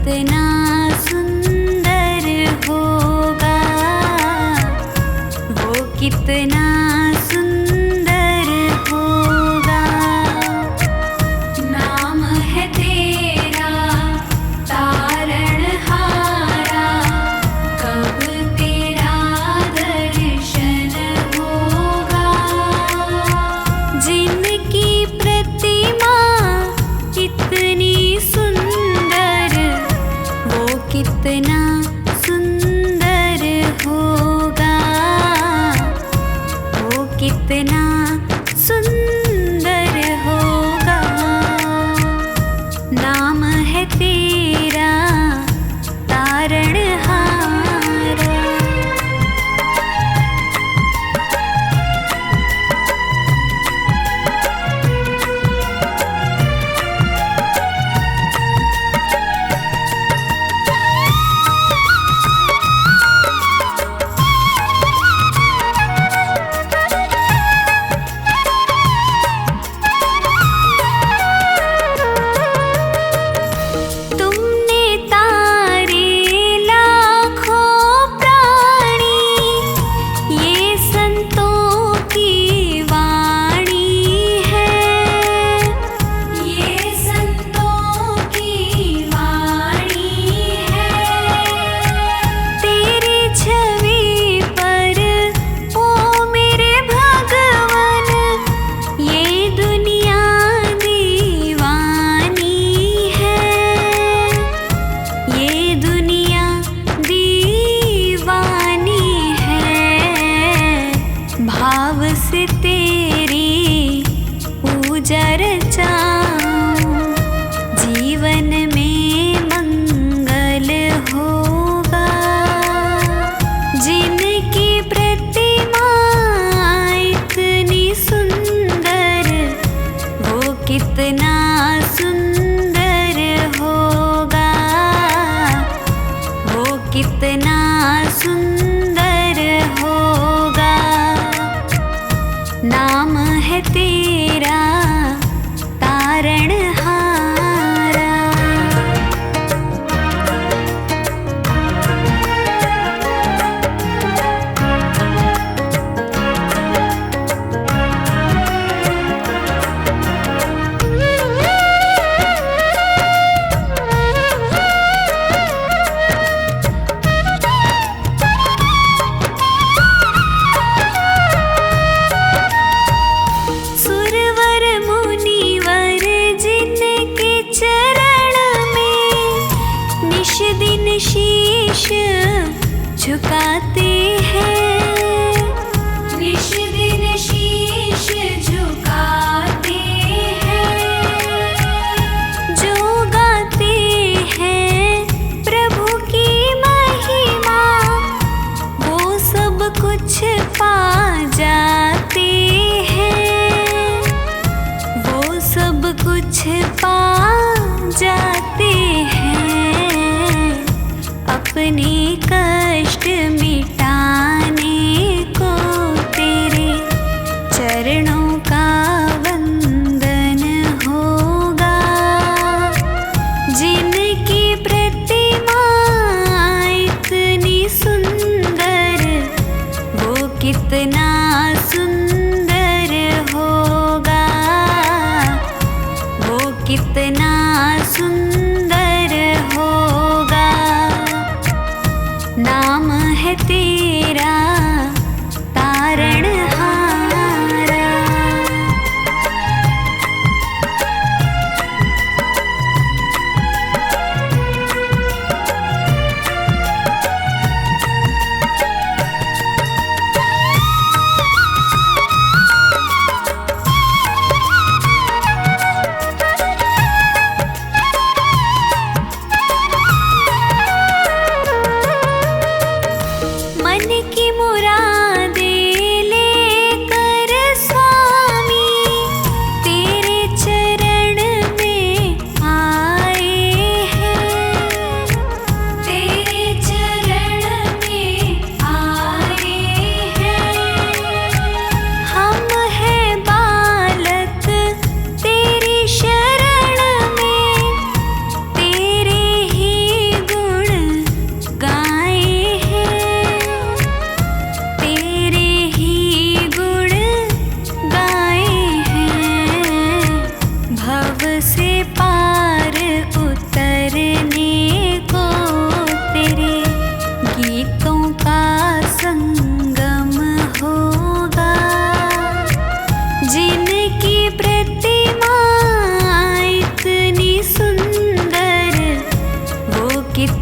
कितना सुंदर होगा, वो कितना सुंदर होगा। नाम है तेरा तारणहारा, कब तेरा दर्शन होगा। जिनकी प्रतिमा इतनी सुंदर, वो कितना सुंदर होगा, वो कितना सुंदर होगा। नाम है तेरा तारणहारा। तुमने तारे लाखों प्राणी, ये संतों की वाणी है, ये संतों की वाणी है। तेरी छवि पर ओ मेरे भगवन, ये दुनिया दीवानी है, ये दुनिया दीवानी है। भाव से तेरी पूजा रचाऊं, जीवन में मंगल होगा। जिनकी प्रतिमा इतनी सुंदर, वो कितना सुंदर होगा, वो कितना सुंदर होगा। नाम है तेरा तारणहारा। सुरवर मुनिवर जिनके चरण में निश दिन शीश झुकाते हैं, निश दिन शीश झुकाते हैं। जो गाते हैं प्रभु की महिमा, वो सब कुछ पा जाते हैं, वो सब कुछ पा जाते हैं। अपने कष्ट मिटाने को तेरे चरणों का वंदन होगा। जिनकी प्रतिमा इतनी सुंदर, वो कितना सुंदर होगा, वो कितना सुंदर होगा। नाम है तेरा तारणहारा। मन की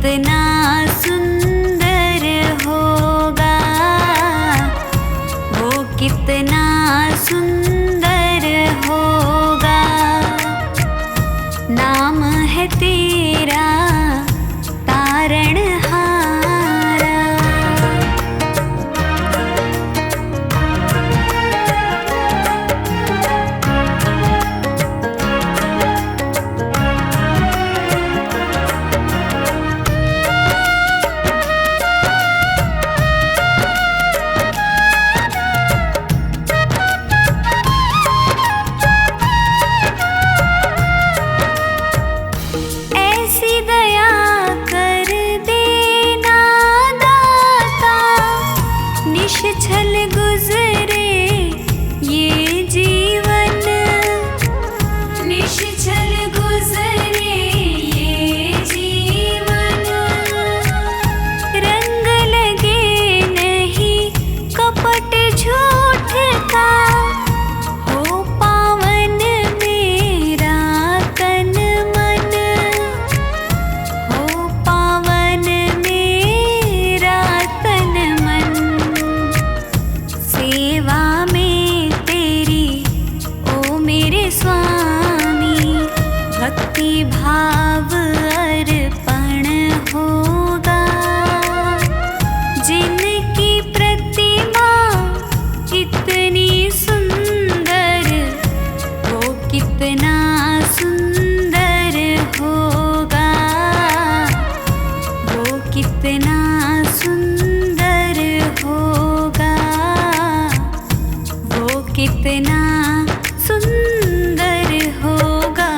कितना सुंदर होगा, वो कितना सुंदर होगा। नाम है तेरा तारणहारा। ऐसी दया कर देना दाता, निश्छल गुजरे ये जीवन, निश्छल गुजरे ये जीवन। रंग लगे नहीं कपट झूठ का, हो पावन मेरा तन मन, हो पावन मेरा तन मन। सेवा में तेरी ओ मेरे स्वामी, भक्ति भाव अर्पण होगा। जिनकी प्रतिमा इतनी सुंदर, वो कितना सुंदर होगा, वो कितना सुंदर होगा, वो कितना सुंदर होगा।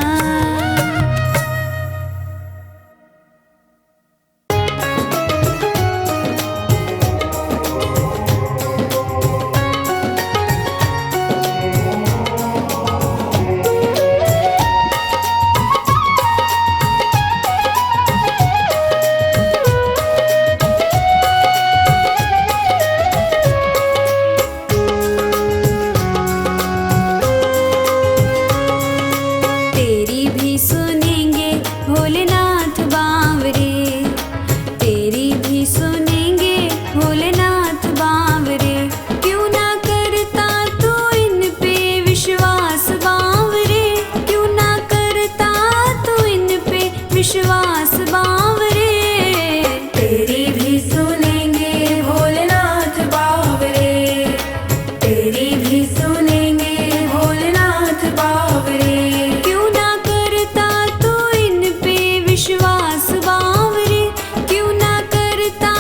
तेरी भी सुनेंगे भोलेनाथ बावरे, तेरी भी सुनेंगे भोलेनाथ बावरे। क्यों ना करता तू इन पे विश्वास बावरे, क्यों ना करता तू इन पे विश्वास बावरे। तेरी भी सुनेंगे भोलेनाथ बावरे, तेरी भी सुनेंगे भोलेनाथ बावरे। क्यों ना करता तू इन पे विश्वास बावरे, क्यों ना करता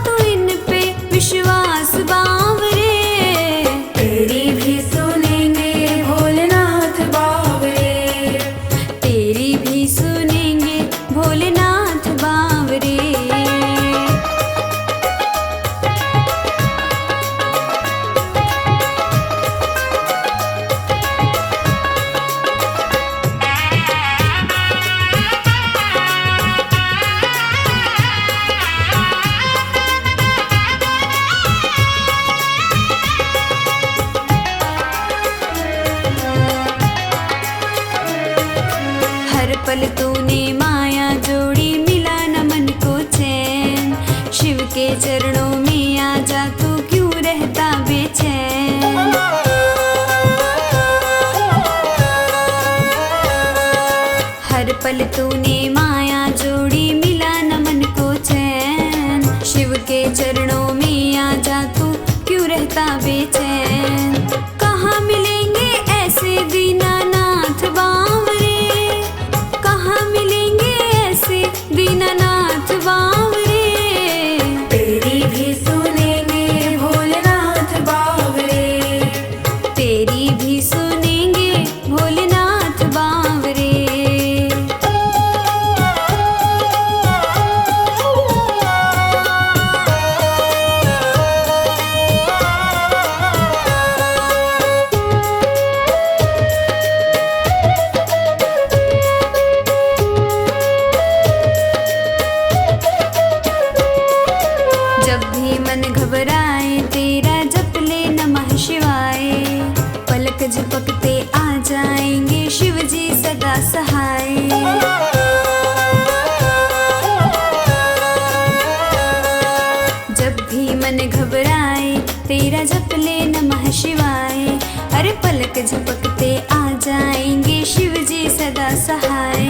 तू इन पे विश्वास बावरे। तेरी भी सुनेंगे भोलेनाथ बावरे, तेरी भी सुनेंगे भोलेनाथ बावरे। हर पल तूने माया जोड़ी, मिला न मन को चैन। शिव के चरणों में आ जा, तू क्यों रहता बेचैन। हर पल तूने माया जोड़ी, मिला न मन को चैन। शिव के चरणों में आ जा, तू क्यों रहता बेचैन। कहाँ मिलेंगे ऐसे दीनानाथ बावरे, कहाँ मिलेंगे ऐसे दीनानाथ बावरे। तेरी भी सुनेंगे भोलेनाथ बावरे, तेरी भी सुनेंगे भोलेनाथ बावरे। तेरा जप ले नमः शिवाय। अरे पलक झपकते आ जाएंगे शिव जी सदा सहाय।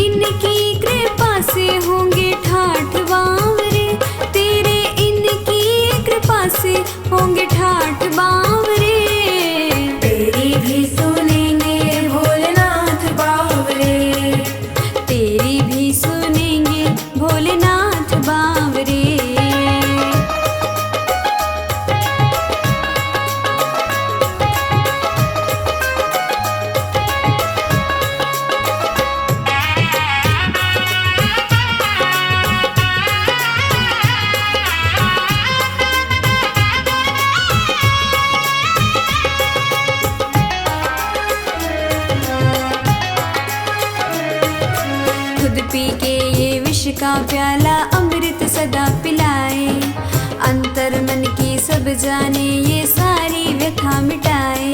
इनकी कृपा से होंगे ठाठ बावरे, तेरे इनकी कृपा से होंगे ठाठ बावरे। तेरी भी सुनेंगे भोलेनाथ बावरे, तेरी भी सुनेंगे भोलेनाथ बावरे। खुद पी के ये विष का प्याला अमृत सदा पिलाए। अंतर मन की सब जाने ये सारी व्यथा मिटाए।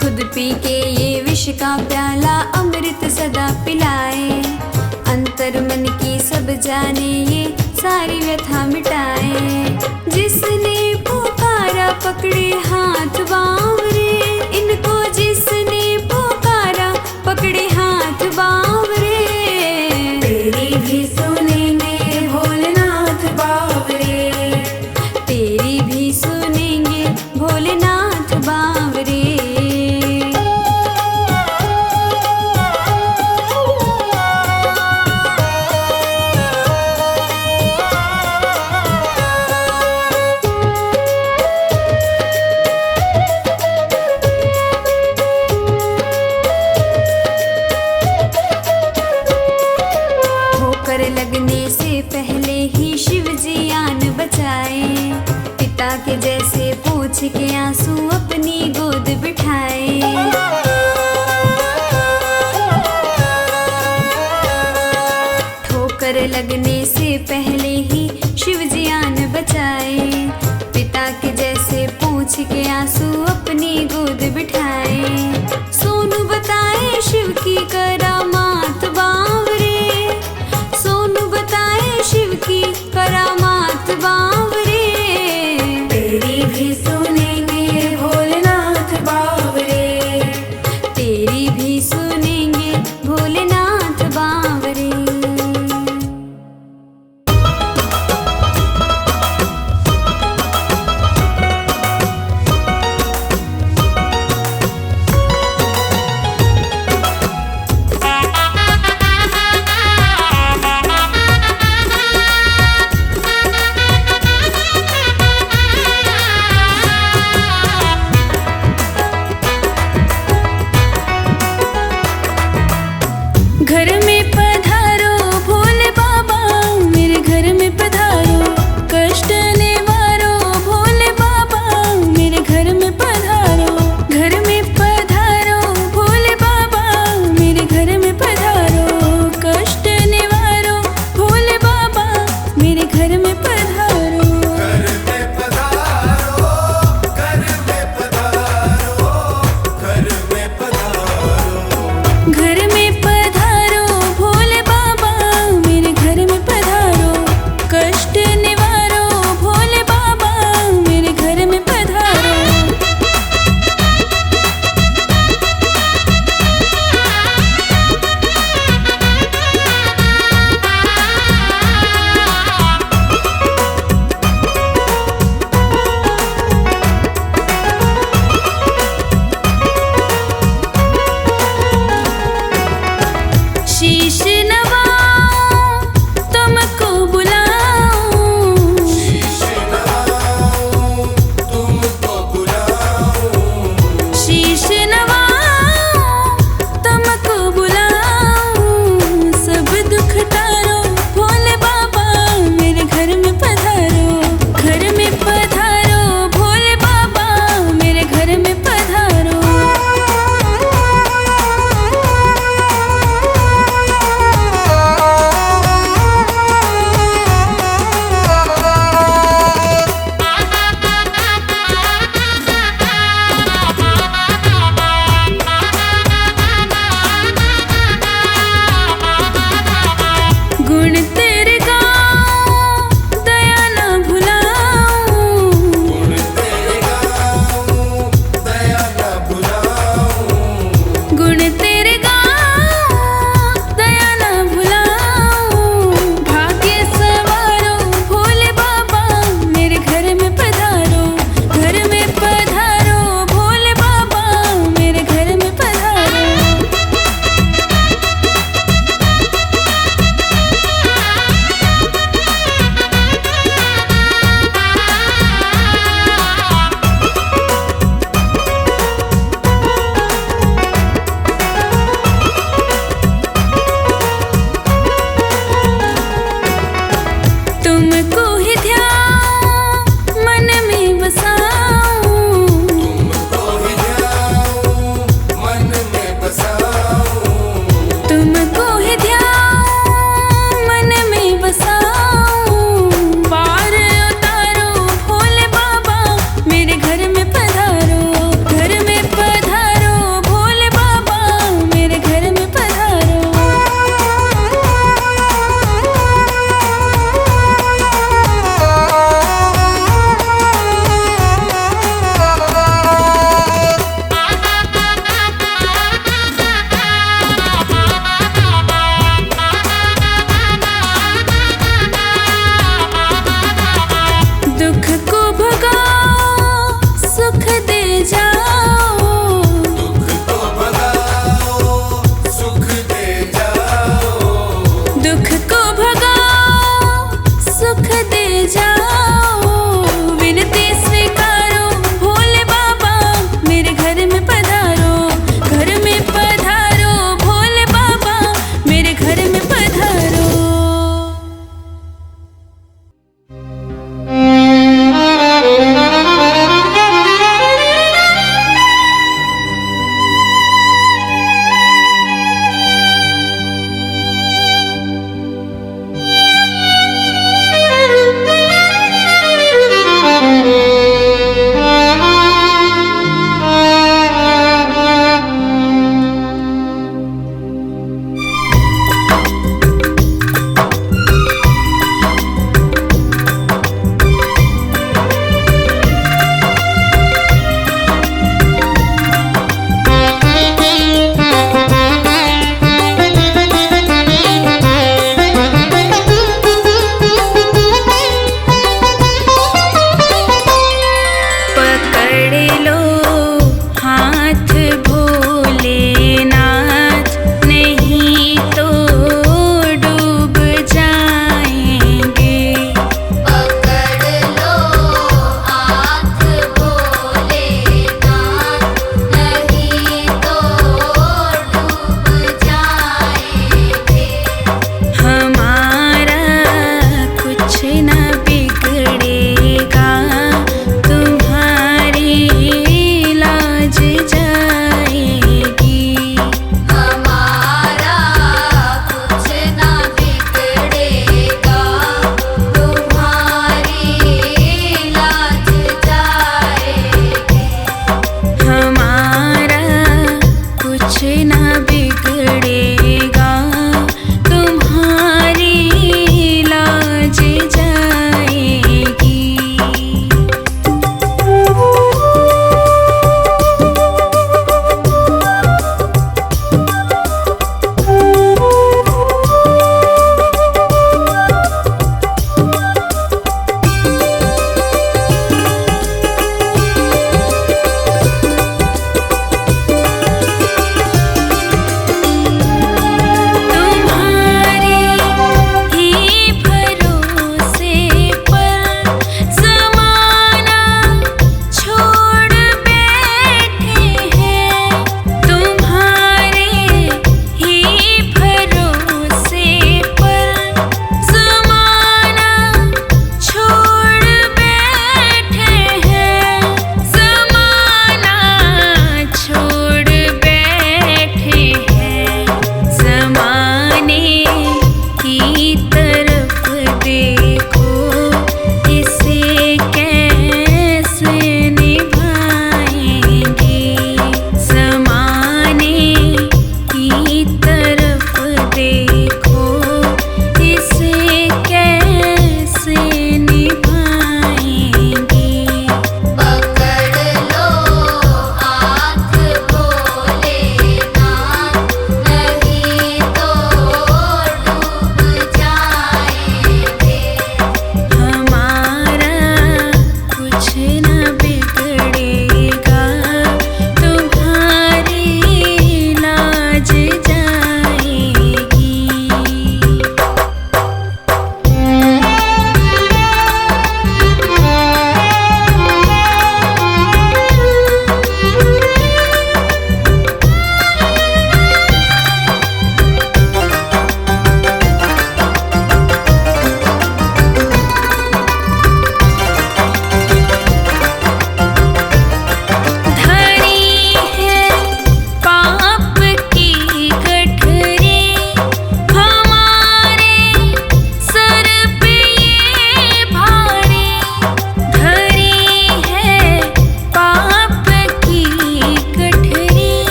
खुद पी के ये विष का प्याला अमृत सदा पिलाए। अंतर मन की सब जाने ये सारी व्यथा मिटाए। जिसने पुकारा पकड़े हाथ बावरे, इनको जिसने पुकारा पकड़े हाथ बावरे। तेरी भी सुनेंगे भोलेनाथ बावरे, तेरी भी सुनेंगे भोलेनाथ बावरे। ठोकर लगने से पहले ही शिव जी आन बचाए। पिता के जैसे पूछ के आंसू अपनी गोद बिठाए। ठोकर लगने से पहले ही शिव जी आन बचाए। पिता के जैसे पूछ के आंसू अपनी गोद बिठाए। सोनू बताए शिव की करामात बावरे, सोनू बताए शिव की करामात बावरे। तेरी भी सुनेंगे भोलेनाथ बावरे, तेरी भी सुनेंगे भोलेनाथ बावरे। घर में पधारो भोले बाबा, मेरे घर में पधारो। कष्ट निवारो भोले बाबा, मेरे घर में पधारो। घर में पधारो भोले बाबा, मेरे घर में पधारो। कष्ट निवारो भोले बाबा, मेरे घर में पधारो। घर में पधारो भोले बाबा, मेरे घर में पधारो। कष्ट निवारो भोले बाबा, मेरे घर में पधारो।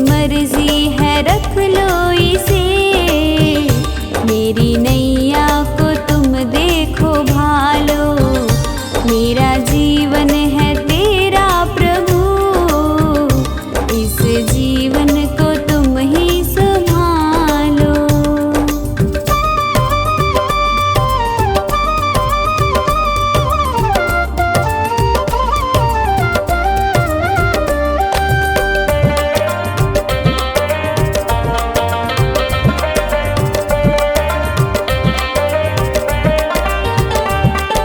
मर्जी है रख लो इसे, मेरी नैया को तुम देखो भालो, मेरा जीवन है तेरा प्रभु, इस जीवन को तुम ही संभालो।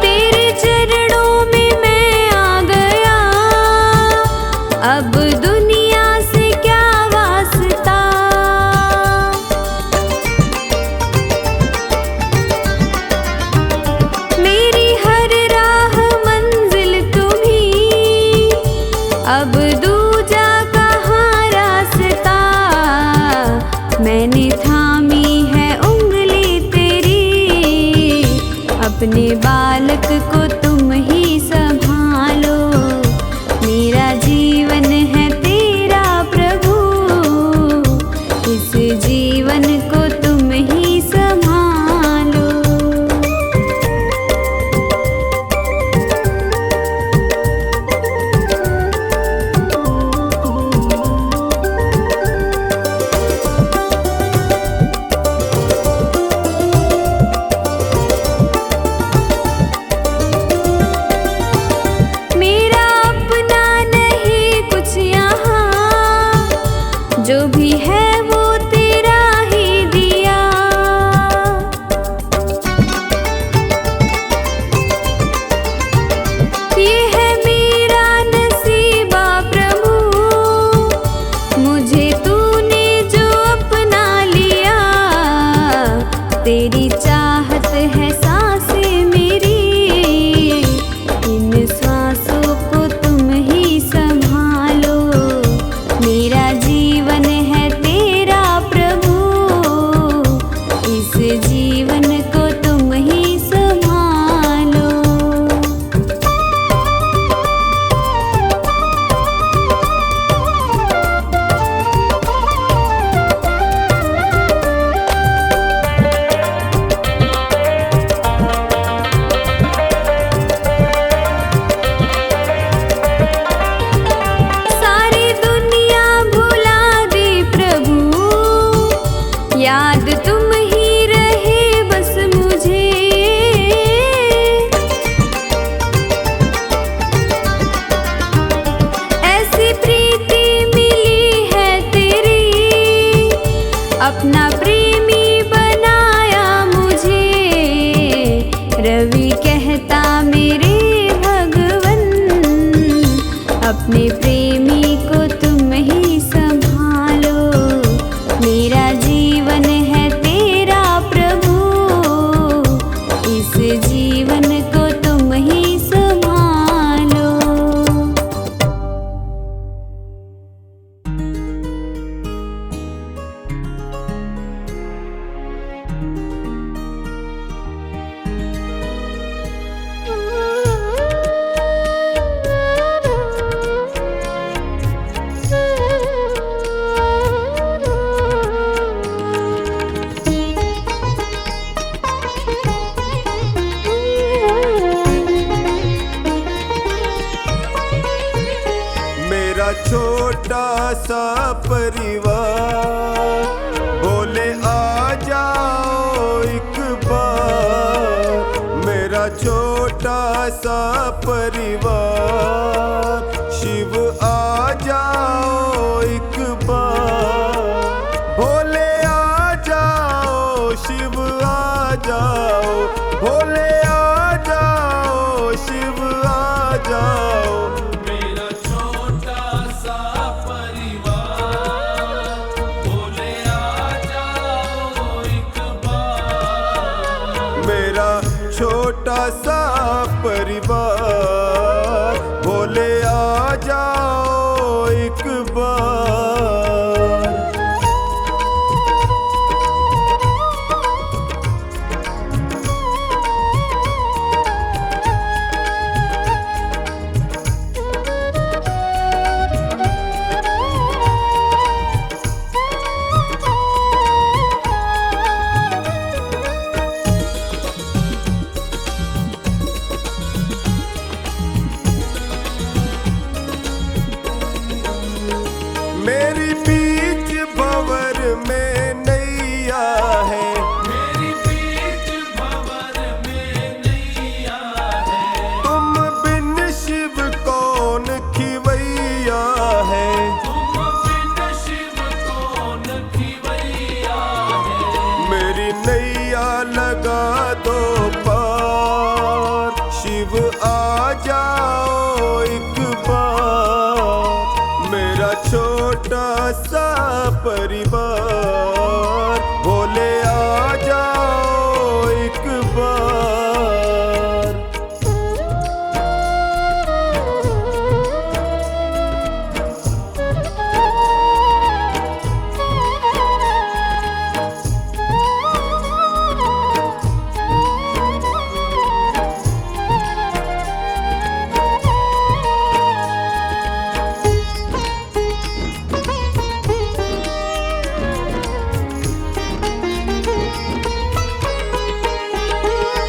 तेरे चरणों में मैं आ गया, अब दुनिया से क्या वास्ता, मेरी हर राह मंजिल तुम्ही, अब दूजा कहाँ रास्ता, मैंने थामी है उंगली तेरी, अपने बालक को तुम ही संभालो, मेरा जीवन है तेरा प्रभु, इस जीवन को तुम ही संभालो। मेरा अपना नहीं कुछ यहाँ, जो भी है वो तेरा ही दिया, ये है मेरा नसीबा प्रभु, मुझे तूने जो अपना लिया, तेरी चाहत है सांसें मेरी, इन सांसों को तुम ही संभालो, मेरा जीवन है तेरा प्रभु, इस जीवन को तुम ही संभालो। सारी दुनिया भुला दे प्रभु, याद तुम ही रहे बस मुझे, ऐसी प्रीति मिली है तेरी, अपना प्रेमी बनाया मुझे, रवि कहता मेरे भगवन, अपने प्रेमी को तुम ही संभालो, मेरा जीवन है तेरा प्रभु, इस जीवन को तुम ही संभालो। मेरा छोटा सा परिवार, बोले आ जाओ एक बार, मेरा छोटा सा परिवार, शिव आ जाओ एक बार, भोले आ जाओ, शिव आ जाओ, भोले आ जाओ, शिव आ जाओ। मेरा छोटा सा परिवार, भोले आ जाओ एक बार। परिवार, भोले आ जाओ एक बार।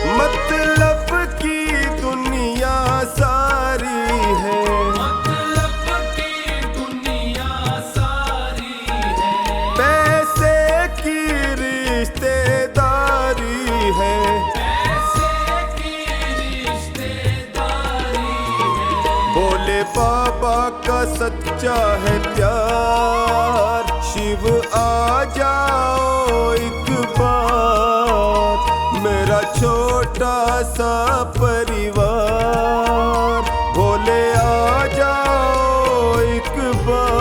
मतलब की दुनिया सारी है, पैसे की रिश्तेदारी है, भोले बाबा का सच्चा है प्यार। शिव आ जाओ एक बार, मेरा छोटा सा परिवार, भोले आ जाओ एक बार।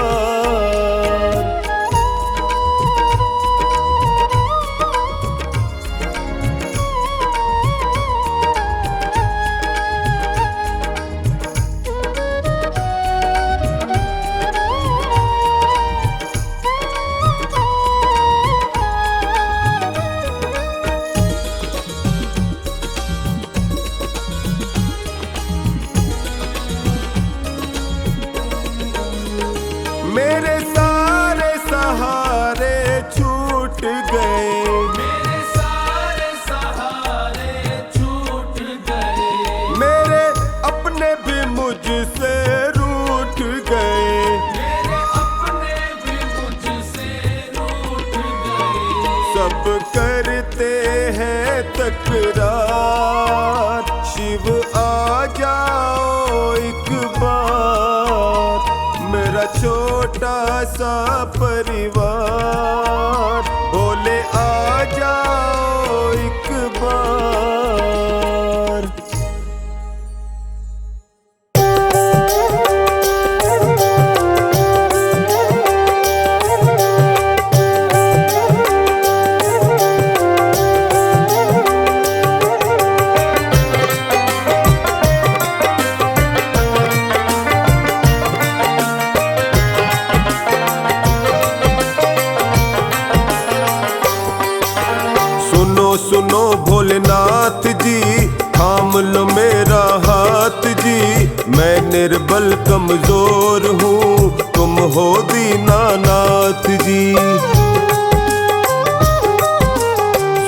मेरे सारे सहारे छूट गए, मेरे अपने भी मुझसे रूठ गए, सब करते हैं तकरार। शिव आ जाओ एक बार, मेरा छोटा सा परिवार, भोले आ जाओ एक बार। सुनो सुनो भोलेनाथ जी, थाम लो मेरा हाथ जी, मैं निर्बल कमजोर हूँ, तुम हो दीनानाथ जी।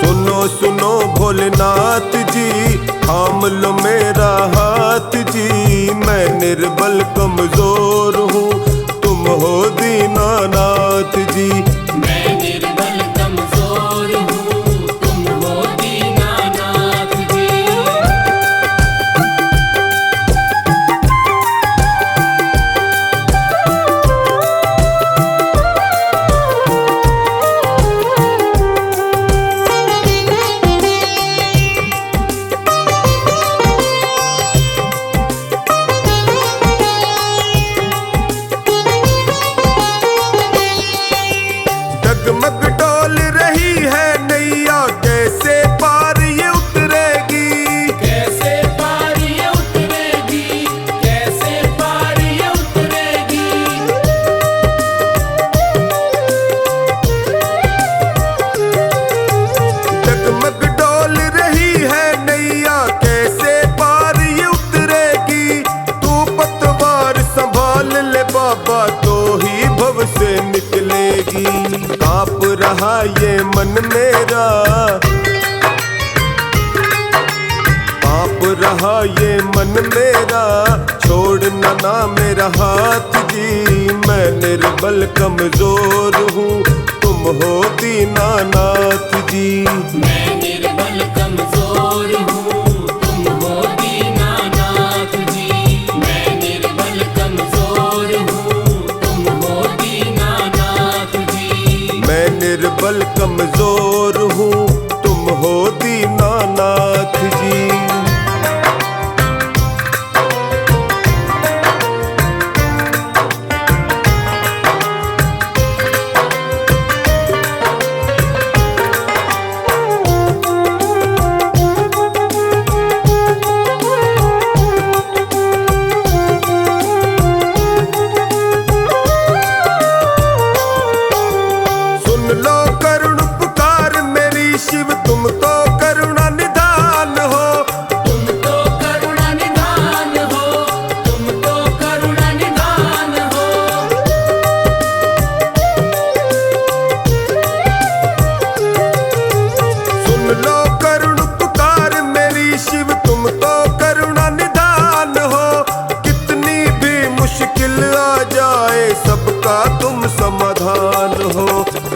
सुनो सुनो भोलेनाथ जी, थाम लो मेरा हाथ जी, मैं निर्बल कमजोर हूँ, तुम हो दीनानाथ जी। डगमग डोल रही है नैया, कैसे पार ये उतरेगी, कैसे पार ये उतरेगी, कैसे पार ये उतरेगी। डगमग डोल रही है नैया, कैसे पार ये उतरेगी, तू पतवार संभाल ले बाबा, तो ही भव से निकलेगी। कांप रहा ये मन मेरा, कांप रहा ये मन मेरा, छोड़ना ना मेरा हाथ जी, मैं निर्बल कमजोर हूँ, तुम हो दीनानाथ जी। मैं निर्बल कमजोर हूँ, तुम हो दीनानाथ जी। मैं निर्बल कमजोर हूँ, तुम हो दीनानाथ जी। मैं निर्बल कमजोर हूँ, तुम हो दीनानाथ जी।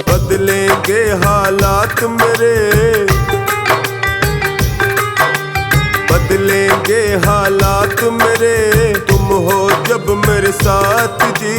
बदलेंगे हालात मेरे, बदलेंगे हालात मेरे, तुम हो जब मेरे साथ जी।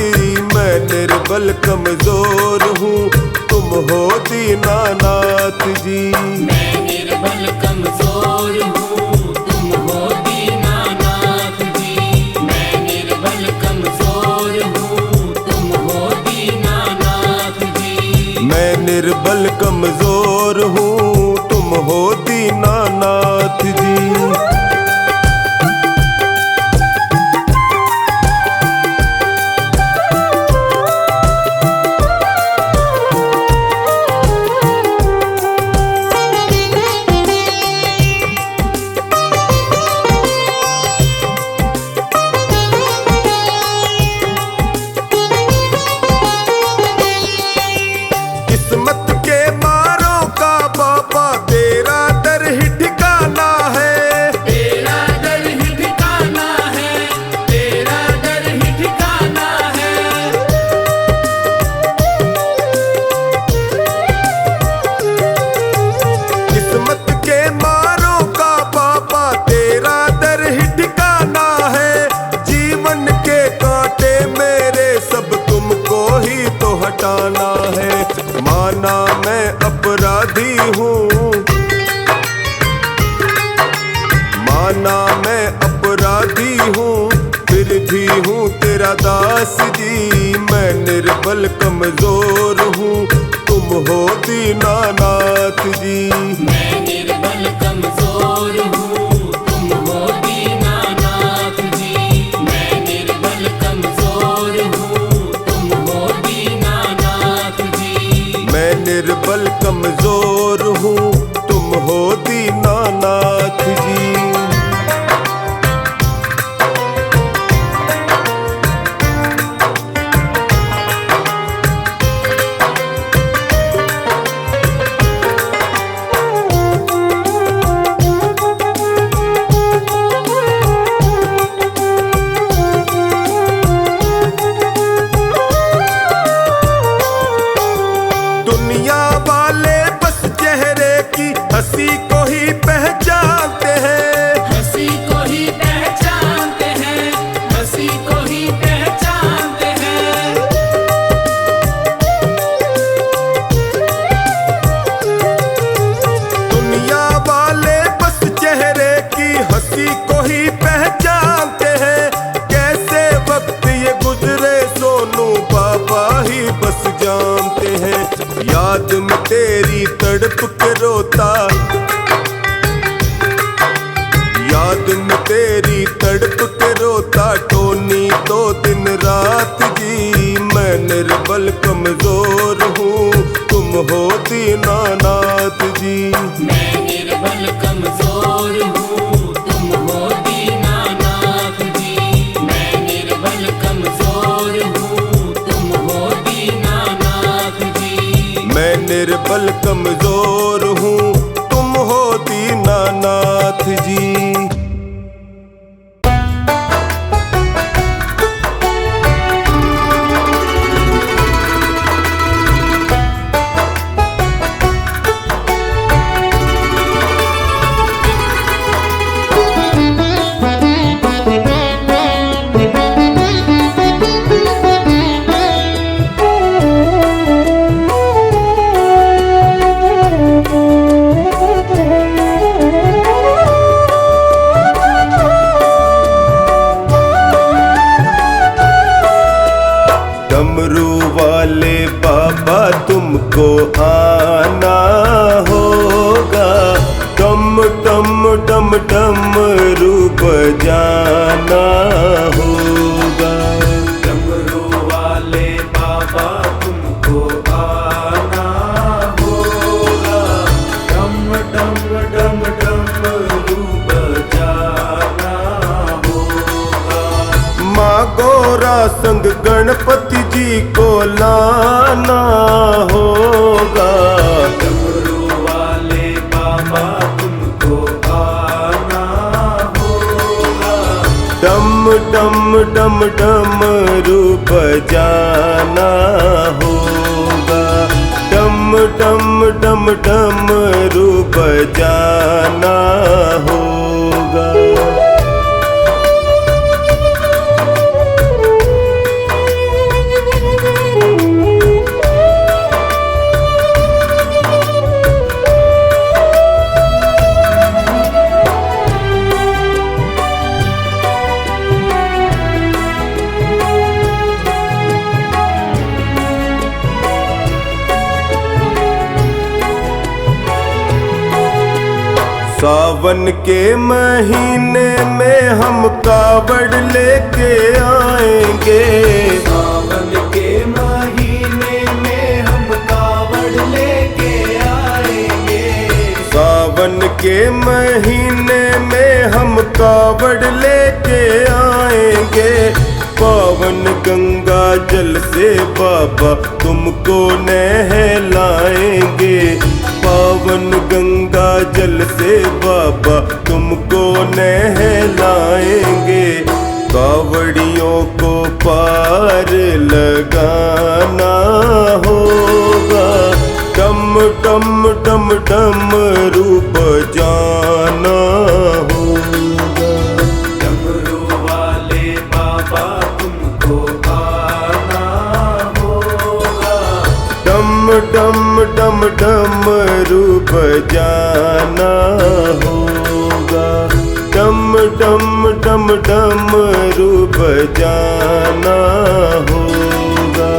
मैं निर्बल कमजोर हूँ, तुम हो दीनानाथ जी। मैं निर्बल कमजोर हूँ, तुम हो दीनानाथ जी। मैं निर्बल कमजोर हूँ, तुम हो दीनानाथ जी। मैं निर्बल कमजोर हूँ, तुम हो दीनानाथ जी। किस्मत के मारों का बाबा तेरा दर ही ठिकाना है, तेरा दर ही ठिकाना है, तेरा दर ही ठिकाना है। किस्मत के मारों का बाबा तेरा दर ही ठिकाना है। जीवन के कांटे मेरे सब तुमको ही तो हटाना है। माना मैं अपराधी हूँ, माना मैं अपराधी हूँ, फिर भी हूँ तेरा दास जी। मैं निर्बल कमजोर हूँ, तुम हो दीनानाथ जी। मैं निर्बल कमजोर हूँ, तुम हो दीनानाथ जी। मैं निर्बल कमजोर हूँ, तुम हो दीनानाथ जी। मैं निर्बल कमजोर हूँ, तुम हो दीनानाथ जी। दुनिया वाले बस चेहरे की हंसी को ही पहचानते हैं, हंसी को ही पहचानते हैं, हंसी को ही पहचानते हैं। दुनिया वाले बस चेहरे की हंसी को ही पहचानते हैं। कैसे वक्त ये गुजरे सोनू बाबा ही बस जानते हैं। याद में तेरी तड़प के रोता, याद में तेरी तड़प के रोता, टोनी तो दिन रात जी। मैं निर्बल कमजोर हूँ, तुम हो दीनानाथ जी। मैं निर्बल कमजोर हूँ, तुम हो दीनानाथ जी। मैं निर्बल कमजोर हूँ, तुम हो दीनानाथ जी। मैं निर्बल कमजोर हूँ, तुम हो दीनानाथ जी। डमरू वाले बाबा तुमको आना होगा, डम डम डम डमरू बजाना होगा। डमरू वाले बाबा तुमको आना होगा, डम डम डम डमरू बजाना होगा। माँ गौरा संग गणपति जी को लाना होगा। डमरू वाले बाबा तुमको आना होगा, डम डम डम डमरू बजाना होगा। डम डम डमरू बजाना होगा। सावन के महीने में हम कावड़ लेके आएंगे। सावन के महीने में हम कावड़ लेके आएंगे। सावन के महीने में हम कावड़ लेके आएंगे। पावन गंगा जल से बाबा तुमको नहलाएंगे। पावन गंगा जल से बाबा तुमको नहलाएंगे। कावड़ियों को पार लगाना होगा। डम डम डम डमरू बजाना होगा। डमरू वाले बाबा तुमको आना होगा। डम डम डम डमरू बजाना होगा। डम डम डम डमरू बजाना होगा।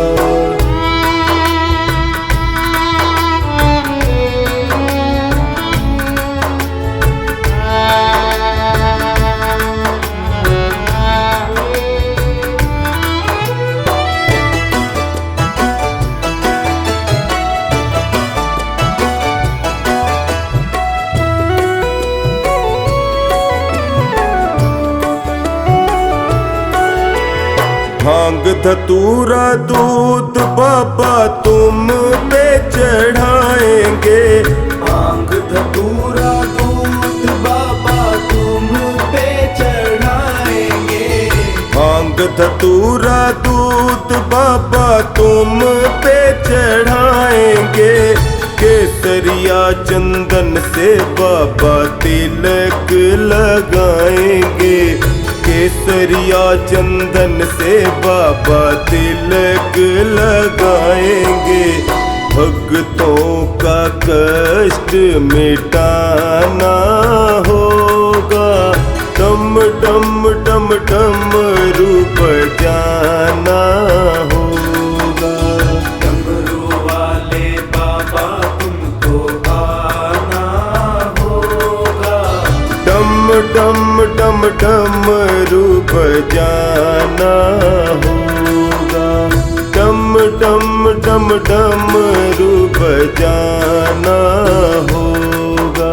भांग धतूरा दूध बाबा तुम पे चढ़ाएंगे। भांग धतूरा दूध बाबा तुम पे चढ़ाएंगे। भांग धतूरा दूध बाबा तुम पे चढ़ाएंगे। केसरिया चंदन से बाबा तिलक लगाएंगे। केसरिया चंदन से बाबा तिलक लगाएंगे। भक्तों का कष्ट मिटाना होगा। डम डम डम डमरू बजाना होगा। डमरू वाले बाबा तुमको आना होगा। डम डम डम डमरू बजाना होगा। डम डम डम डमरू बजाना होगा।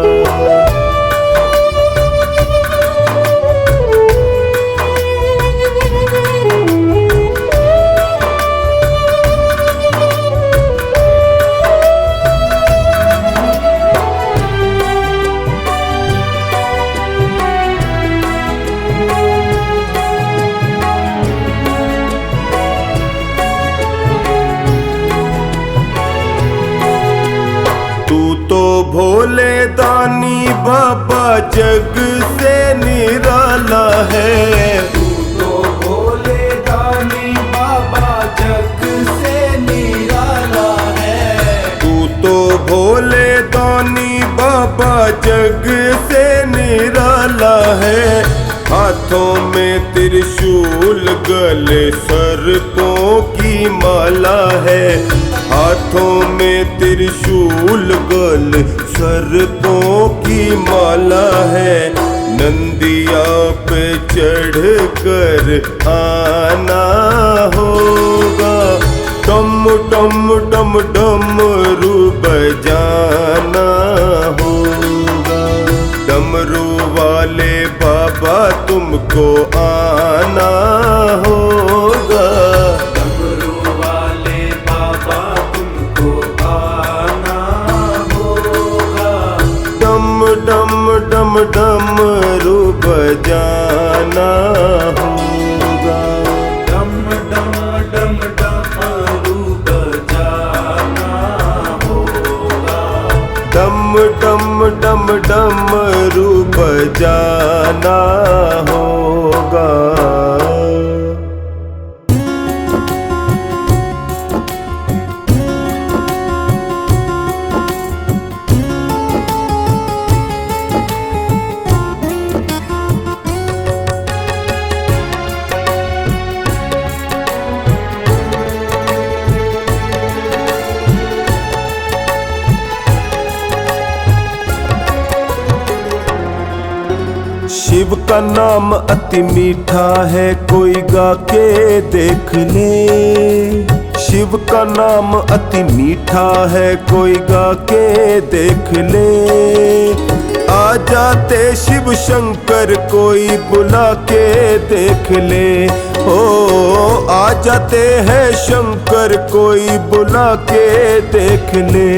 भोले दानी बाबा जग से निराला है। तू तो भोले दानी बाबा जग से निराला है। तू तो भोले दानी बाबा जग से निराला है। हाथों में त्रिशूल गले सर्पों की माला है। हाथों में त्रिशूल गले सर्पों की माला है। नंदिया पे चढ़ कर आना होगा। डम डम डम डमरू बजाना होगा। डमरू वाले बाबा तुमको आना होगा। डमरू वाले बाबा तुमको आना होगा। डम डम डम डमरू बजाना होगा। डम डम डम डमरू बजाना होगा। डम डम डम डमरू बजाना होगा। शिव का नाम अति मीठा है, कोई गा के देख ले। शिव का नाम अति मीठा है, कोई गा के देख ले। आ जाते शिव शंकर कोई बुला के देख ले। ओ आ जाते हैं शंकर कोई बुला के देख ले।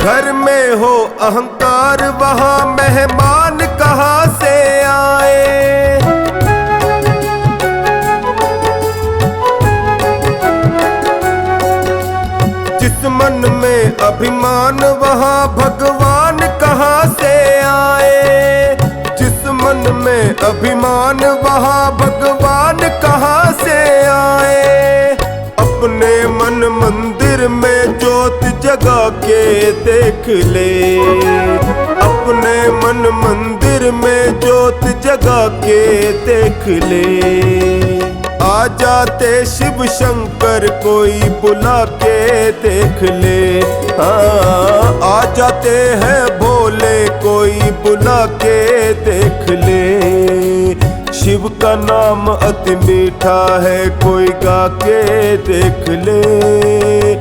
घर में हो अहंकार वहाँ मेहमान कहाँ से आए। जिस मन में अभिमान वहाँ भगवान कहाँ से आए। जिस मन में अभिमान वहाँ भगवान कहाँ से आए। अपने मन मंदिर में ज्योत जगा के देख ले। अपने मन मंदिर में ज्योत जगा के देख ले। आ जाते शिव शंकर कोई बुला के देख ले। हाँ आ जाते हैं भोले कोई बुला के देख ले। शिव का नाम अति मीठा है, कोई गा के देख ले।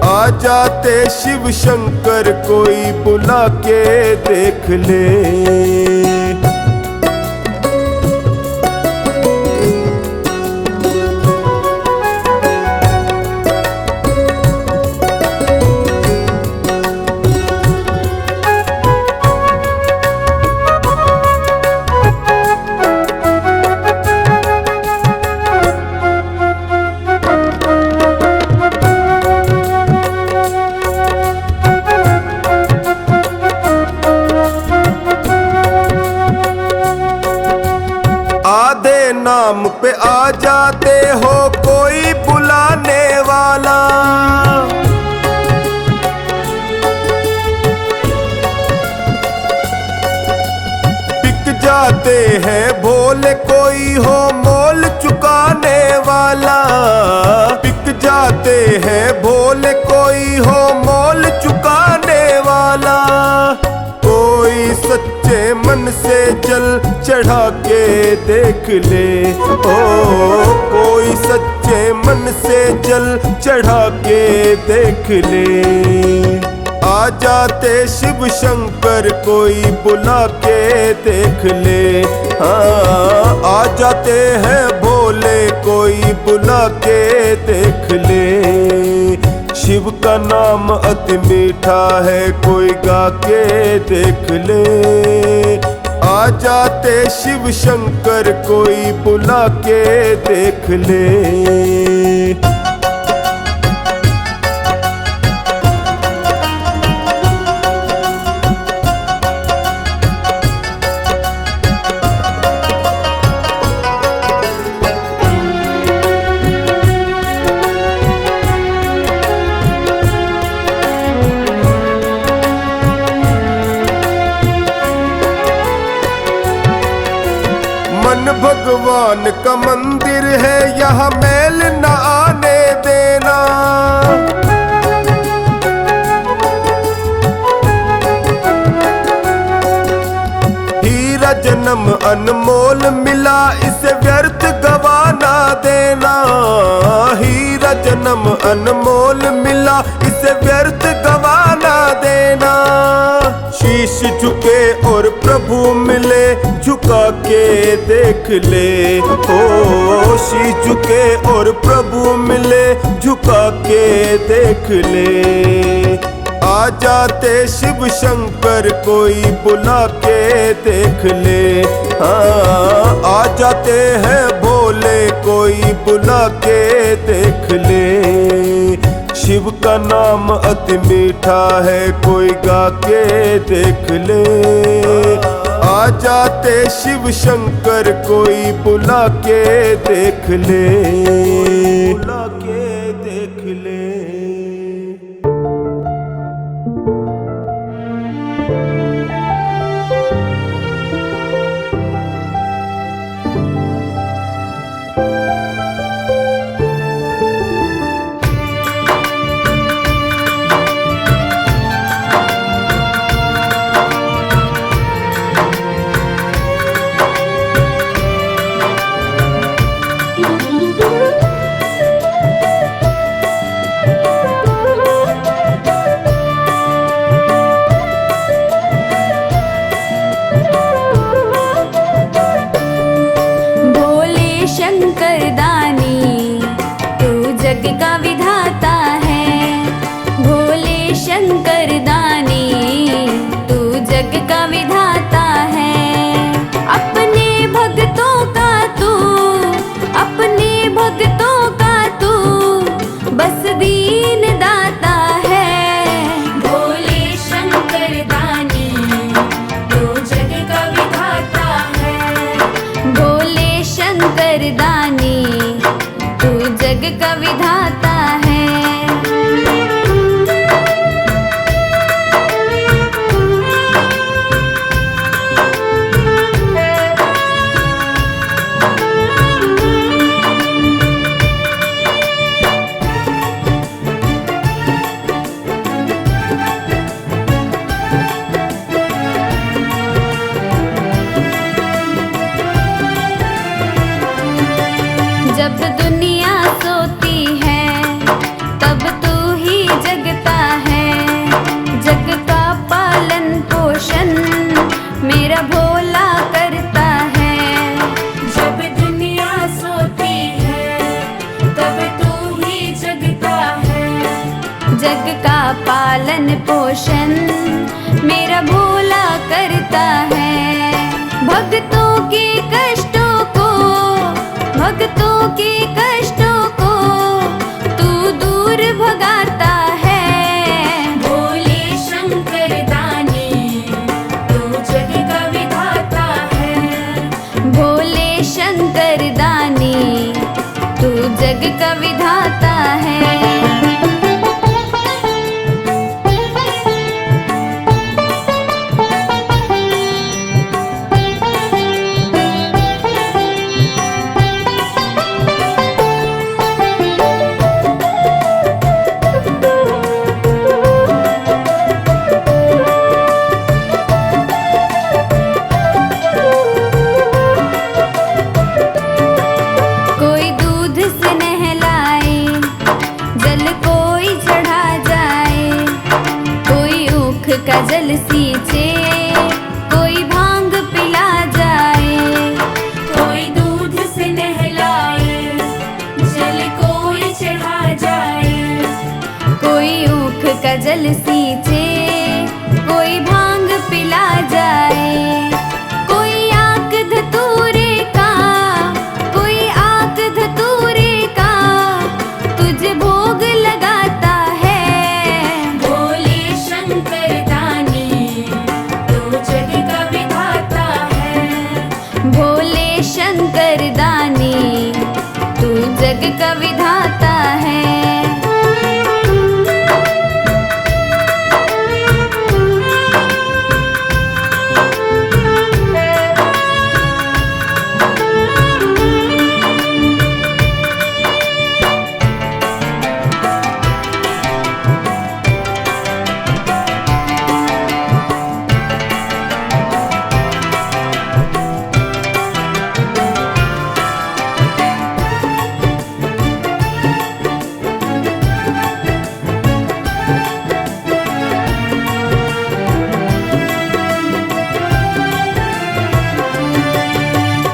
आ जाते शिव शंकर कोई बुला के देख ले। आधे नाम पे आ जाते हो कोई बुलाने वाला। बिक जाते हैं भोले कोई हो मोल चुकाने वाला। बिक जाते हैं भोले कोई हो मोल चुकाने वाला। कोई सच्चे मन से जल चढ़ा के देख ले। ओ कोई सच्चे मन से जल चढ़ा के देख ले। आ जाते शिव शंकर कोई बुला के देख ले। हाँ आ जाते हैं भोले कोई बुला के देख ले। शिव का नाम अति मीठा है, कोई गा के देख ले। आ जाते शिव शंकर कोई बुला के देख ले। मन भगवान का मंदिर है, यहाँ मैल न आने देना। हीरा जन्म अनमोल मिला, इसे व्यर्थ गवाना देना। हीरा जन्म अनमोल मिला, इसे व्यर्थ गवाना देना। शीश झुके और प्रभु मिले, झुका के देख ले। ओ शीश झुके और प्रभु मिले, झुका के देख ले। आ जाते शिव शंकर कोई बुला के देख ले। हाँ आ जाते हैं भोले कोई बुला के देख ले। शिव का नाम अति मीठा है कोई गा के देख ले। आ जाते शिव शंकर कोई बुला के देख ले। बुला के देख ले। शंकर दानी तू जग का विधाता है। भोले शंकर दानी तू जग का विधाता है। अपने भक्तों का तू, अपने भक्तों का तू बस दीन दाता है। भोले शंकर दानी तू जग का विधाता है। भोले शंकर दानी तू जग का विधाता है। जब दुनिया सोती है तब तू ही जगता है। जग का पालन पोषण मेरा भोला करता है। जब दुनिया सोती है तब तू ही जगता है। जग का पालन पोषण मेरा भोला करता है। भक्तों के कष्टों को, भक्तों के कष्टों को तू दूर भगाता है। भोले शंकर दानी तू जग का विधाता है। भोले शंकर दानी तू जग का विधाता है।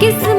किस्मत